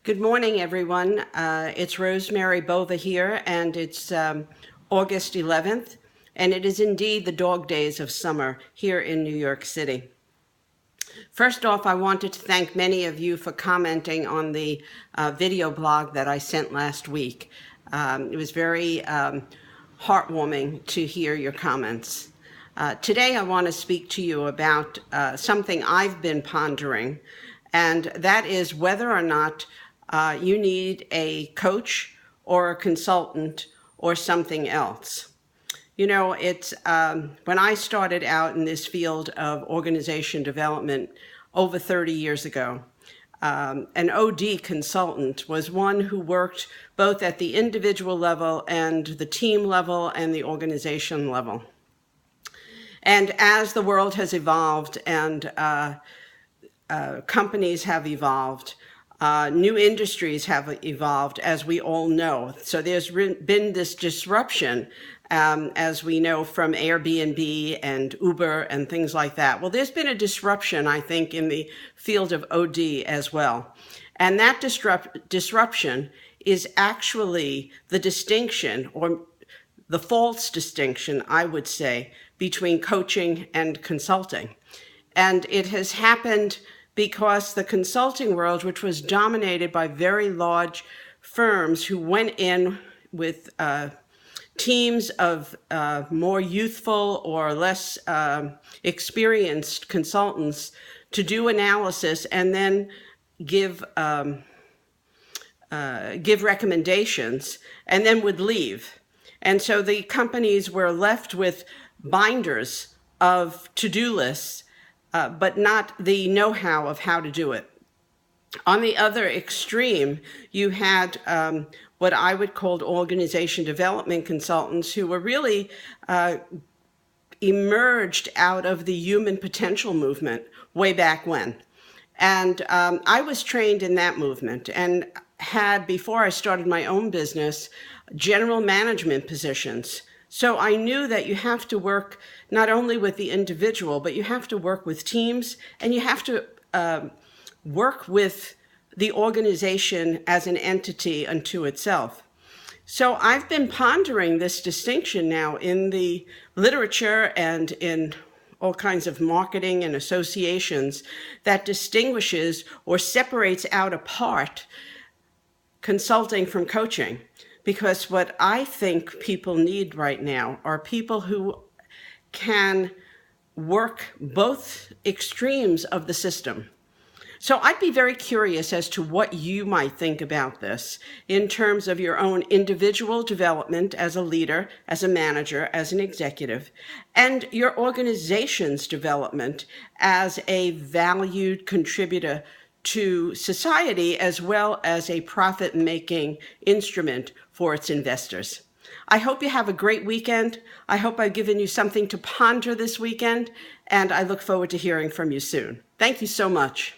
Good morning, everyone. It's Rosemary Bova here, and it's August 11th, and it is indeed the dog days of summer here in New York City. First off, I wanted to thank many of you for commenting on the video blog that I sent last week. It was very heartwarming to hear your comments. Today, I want to speak to you about something I've been pondering, and that is whether or not you need a coach or a consultant or something else. You know, it's when I started out in this field of organization development over 30 years ago, an OD consultant was one who worked both at the individual level and the team level and the organization level. And as the world has evolved and companies have evolved, new industries have evolved, as we all know. So there's been this disruption, as we know from Airbnb and Uber and things like that. Well, there's been a disruption, I think, in the field of OD as well. And that disruption is actually the distinction, or the false distinction, I would say, between coaching and consulting. And it has happened because the consulting world, which was dominated by very large firms who went in with teams of more youthful or less experienced consultants to do analysis and then give recommendations, and then would leave. And so the companies were left with binders of to-do lists, but not the know-how of how to do it. On the other extreme, you had what I would call organization development consultants who were really emerged out of the human potential movement way back when. And I was trained in that movement and had, before I started my own business, general management positions. So I knew that you have to work not only with the individual, but you have to work with teams, and you have to work with the organization as an entity unto itself. So I've been pondering this distinction now in the literature and in all kinds of marketing and associations that distinguishes or separates out apart consulting from coaching. Because what I think people need right now are people who can work both extremes of the system. So I'd be very curious as to what you might think about this in terms of your own individual development as a leader, as a manager, as an executive, and your organization's development as a valued contributor to society, as well as a profit-making instrument for its investors. I hope you have a great weekend. I hope I've given you something to ponder this weekend, and I look forward to hearing from you soon. Thank you so much.